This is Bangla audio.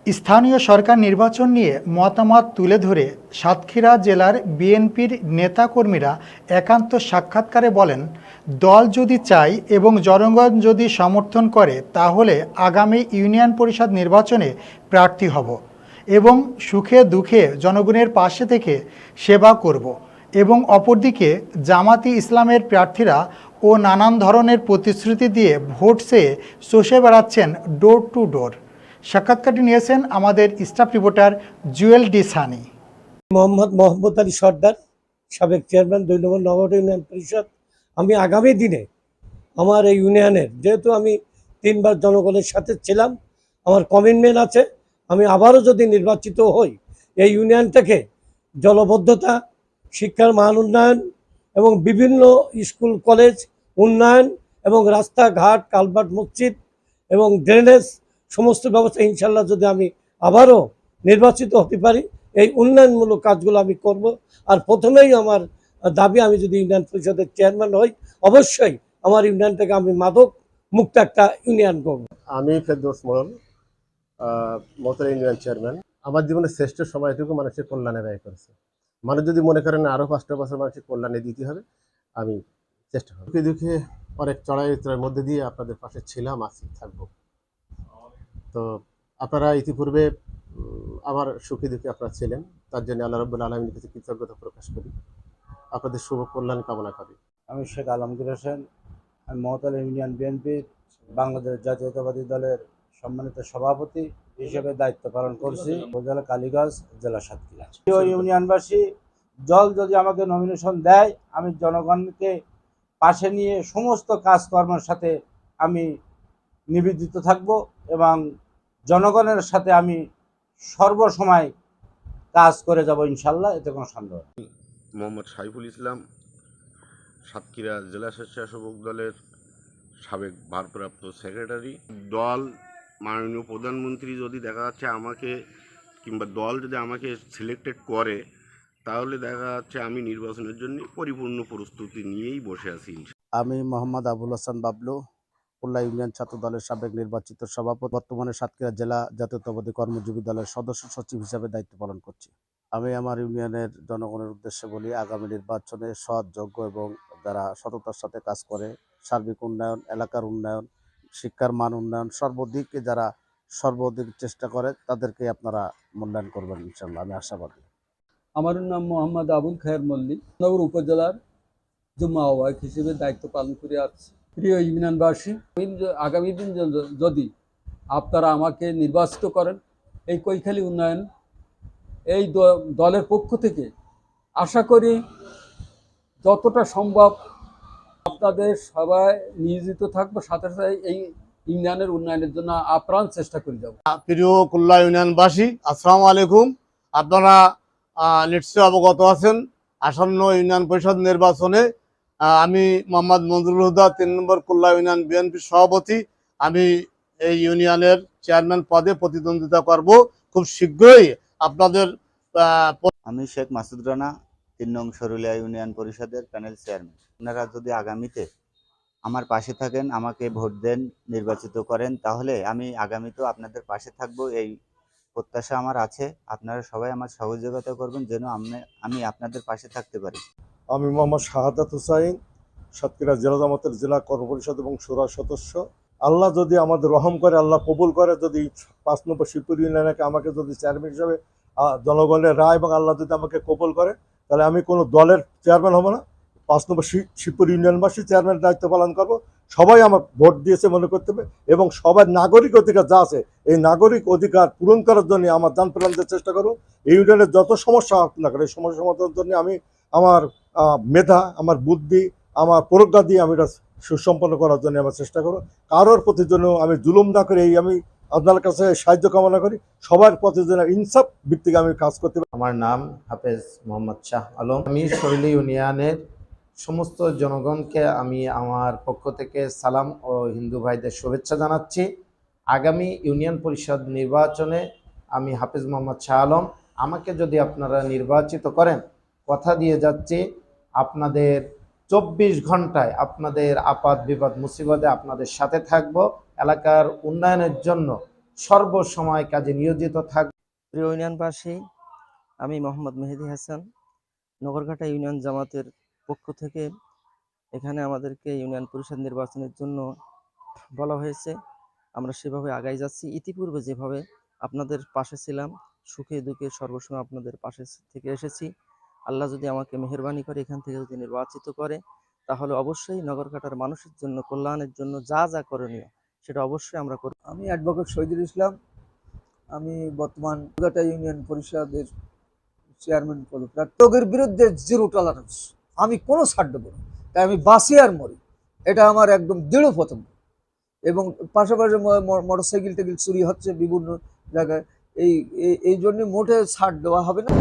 স্থানীয় সরকার নির্বাচন নিয়ে মতামত তুলে ধরে সাতক্ষীরা জেলার বিএনপির নেতাকর্মীরা একান্ত সাক্ষাৎকারে বলেন, দল যদি চায় এবং জনগণ যদি সমর্থন করে তাহলে আগামী ইউনিয়ন পরিষদ নির্বাচনে প্রার্থী হব এবং সুখে দুঃখে জনগণের পাশে থেকে সেবা করব। এবং অপরদিকে জামাতি ইসলামের প্রার্থীরা ও নানান ধরনের প্রতিশ্রুতি দিয়ে ভোট চেয়ে চষে বেড়াচ্ছেন ডোর টু ডোর। সাক্ষাৎকারটি নিয়েছেন আমাদের staff reporter Jewel D Sunny. Mohammad Ali Sardar, সাবেক চেয়ারম্যান ২ নম্বর নগর ইউনিয়ন পরিষদ। আমি আগামী দিনে আমার এই ইউনিয়নের, যেহেতু আমি ৩ বার জনগণের সাথে ছিলাম, আমার কমিটমেন্ট আছে, আমি আবারও যদি নির্বাচিত হই এই ইউনিয়নটাকে জলবদ্ধতা, শিক্ষার মান উন্নয়ন এবং বিভিন্ন স্কুল কলেজ উন্নয়ন এবং রাস্তাঘাট, কালভার্ট, মসজিদ এবং ড্রেনেজ সমস্ত ব্যবস্থা ইনশাল্লাহ যদি আমি আবারও নির্বাচিত হতে পারি, এই উন্নয়নমূলক কাজগুলো আমি করব। আর প্রথমেই আমার দাবি, আমি যদি ইউনিয়ন পরিষদের চেয়ারম্যান হই, অবশ্যই আমার ইউনিয়নটাকে আমি মাদক মুক্ত একটা ইউনিয়ন করব। আমি ফেরদৌস মোড়ল, মতলা ইউনিয়ন চেয়ারম্যান। আমার জীবনের শ্রেষ্ঠ সময়টুকু মানুষের কল্যাণে ব্যয় করেছে। মানুষ যদি মনে করেন আরও 5টা বছর মানুষের কল্যাণে দিতে হবে, আমি চেষ্টা করব। দুঃখে দুঃখে অনেক চড়াই উতরার মধ্যে দিয়ে আপনাদের পাশে ছিলাম, আছি, থাকবো। তো আপনারা ইতিপূর্বে আমার সুখী দুঃখে আপনারা ছিলেন, তার জন্য আল্লাহ রাব্বুল আলামিনের কাছে কৃতজ্ঞতা প্রকাশ করি, আপনাদের শুভ কল্যাণ কামনা করি। আমি শেখ আলমগীর হোসেন, আমি মহতলা ইউনিয়ন বিএনপির বাংলাদেশ জাতীয়তাবাদী দলের সম্মানিত সভাপতি হিসেবে দায়িত্ব পালন করছি উপজেলা কালীগঞ্জ, জেলা সাতক্ষীরা। ইউনিয়নবাসী দল যদি আমাকে নমিনেশন দেয়, আমি জনগণকে পাশে নিয়ে সমস্ত কাজকর্মের সাথে আমি নিবেদিত থাকব এবং জনগণের সাথে আমি সর্বসময় কাজ করে যাব ইনশাল্লাহ, এতে কোনো সন্দেহ নেই। মোহাম্মদ সাইফুল ইসলাম, সাতক্ষীরা জেলা স্বেচ্ছাসেবক দলের সাবেক ভারপ্রাপ্ত সেক্রেটারি। দল, মাননীয় প্রধানমন্ত্রী যদি দেখা যাচ্ছে আমাকে, কিংবা দল যদি আমাকে সিলেক্টেড করে, তাহলে দেখা যাচ্ছে আমি নির্বাচনের জন্য পরিপূর্ণ প্রস্তুতি নিয়েই বসে আছি। আমি মোহাম্মদ আবুল হাসান বাবলু, খুলনা ইউনিয়ন ছাত্র দলের সাবেক নির্বাচিত সভাপতি, বর্তমানে সাতক্ষীরা জেলা জাতীয়তাবাদী কর্মযোগী দলের সদস্য সচিব হিসাবে দায়িত্ব পালন করছি। আমি আমার ইউনিয়নের জনগণের উদ্দেশ্যে বলি, আগামী নির্বাচনে সৎ, যোগ্য এবং যারা সততার সাথে কাজ করে, সার্বিক উন্নয়ন, এলাকার উন্নয়ন, শিক্ষার মান উন্নয়ন, সর্বদিকে যারা সর্বাধিক চেষ্টা করে তাদেরকে আপনারা মূল্যায়ন করবেন ইনশাল্লাহ, আমি আশাবাদী। আমার নাম মোহাম্মদ আবুল খায়ের মল্লিক, নগর উপজেলার যুগ্ম আহ্বায়ক হিসেবে দায়িত্ব পালন করে আসছি। প্রিয় ইউনিয়নবাসী, আগামী দিন যদি আপনারা আমাকে নির্বাচিত করেন, এই কৈখালী উন্নয়ন এই দলের পক্ষ থেকে আশা করি যতটা সম্ভব আপনাদের সবাই নিয়োজিত থাকবো, সাথে সাথে এই ইউনিয়নের উন্নয়নের জন্য আপ্রাণ চেষ্টা করে যাব। প্রিয় খুলনা ইউনিয়নবাসী, আসসালামু আলাইকুম। আপনারা নিশ্চয় অবগত আছেন, আসন্ন ইউনিয়ন পরিষদ নির্বাচনে আমি মোহাম্মদ মঞ্জুরুল হুদা, 3 নম্বর খুলনা ইউনিয়ন বিএনপির সভাপতি, আমি এই ইউনিয়নের চেয়ারম্যান পদে প্রতিদ্বন্দ্বিতা করব খুব শীঘ্রই। আপনাদের আমি শেখ মাসুদ রানা, 3 নং সরুলিয়া ইউনিয়ন পরিষদের প্যানেল চেয়ারম্যান। আপনারা যদি আগামীতে আমার পাশে থাকেন, আমাকে ভোট দেন, নির্বাচিত করেন, তাহলে আমি আগামীতেও আপনাদের পাশে থাকব, এই প্রত্যাশা আমার আছে। আপনারা সবাই আমার সহযোগিতা করবেন যেন আমি আপনাদের পাশে থাকতে পারি। আমি মোহাম্মদ শাহাদাত হুসাইন, সাতক্ষীরা জেলা জামাতের জেলা কর্মপরিষদ এবং সুরা সদস্য। আল্লাহ যদি আমাদের রহম করে, আল্লাহ কবুল করে, যদি 5 নম্বর শিবপুর ইউনিয়নকে আমাকে যদি চেয়ারম্যান হিসেবে জনগণের রায় এবং আল্লাহ যদি আমাকে কবুল করে, তাহলে আমি কোনো দলের চেয়ারম্যান হব না, 5 নম্বর শিবপুর ইউনিয়নবাসী চেয়ারম্যানের দায়িত্ব পালন করব। সবাই আমার ভোট দিয়েছে মনে করতে হবে এবং সবার নাগরিক অধিকার যা আছে, এই নাগরিক অধিকার পূরণ করার জন্য আমার জান প্রাণ দিয়ে চেষ্টা করব। এই ইউনিয়নের যত সমস্যা না করে, এই সমস্যা সমাধানের জন্য আমি আমার মেধা, আমার বুদ্ধি, আমার প্রজ্ঞা দিয়ে আমি এটা সুসম্পন্ন করার জন্য আমার চেষ্টা করব। কারোর প্রতি জন্য আমি জুলুম না করে আমি আপনার কাছে সাহায্য কামনা করি। সবার প্রতি যেন ইনসাফ ভিত্তিক আমি কাজ করতে পারি। আমার নাম হাফেজ মোহাম্মদ শাহ আলম। আমি সরুলি ইউনিয়নের সমস্ত জনগণকে আমি আমার পক্ষ থেকে সালাম ও হিন্দু ভাইদের শুভেচ্ছা জানাচ্ছি। আগামী ইউনিয়ন পরিষদ নির্বাচনে আমি হাফেজ মোহাম্মদ শাহ আলম, আমাকে যদি আপনারা নির্বাচিত করেন, কথা দিয়ে যাচ্ছি আপনাদের 24 ঘন্টায় আপনাদের আপাত বিপদ মুসিবতে আপনাদের সাথে থাকব। এলাকার উন্নয়নের জন্য সর্বসময় কাজে নিয়োজিত থাকব। প্রিয় ইউনিয়নবাসী, আমি মোহাম্মদ মেহেদি হাসান, নগরঘাটা ইউনিয়ন জামাতের পক্ষ থেকে এখানে আমাদেরকে ইউনিয়ন পরিষদ নির্বাচনের জন্য বলা হয়েছে। আমরা সেভাবে আগাই যাচ্ছি। ইতিপূর্বে যেভাবে আপনাদের পাশে ছিলাম, সুখে দুঃখে সর্বসময় আপনাদের পাশে থেকে এসেছি। আল্লাহ যদি আমাকে মেহেরবানি করে এখান থেকে যদি নির্বাচিত করে, তাহলে অবশ্যই নগরঘাটার মানুষের জন্য, কল্যাণের জন্য যা যা করণীয় সেটা অবশ্যই আমরা করব। আমি অ্যাডভোকেট শহীদুল ইসলাম। আমি বর্তমান নগরঘাটা ইউনিয়ন পরিষদের চেয়ারম্যান পদপ্রার্থী। লোকের বিরুদ্ধে জিরো টলারেন্স, আমি কোনো ছাড় দেবো না, তাই আমি বাঁচি আর মরি, এটা আমার একদম দৃঢ় প্রতিজ্ঞা। এবং পাশাপাশি মোটরসাইকেল টেকিল চুরি হচ্ছে বিভিন্ন জায়গায়, এই জন্য মোটে ছাড় দেওয়া হবে না।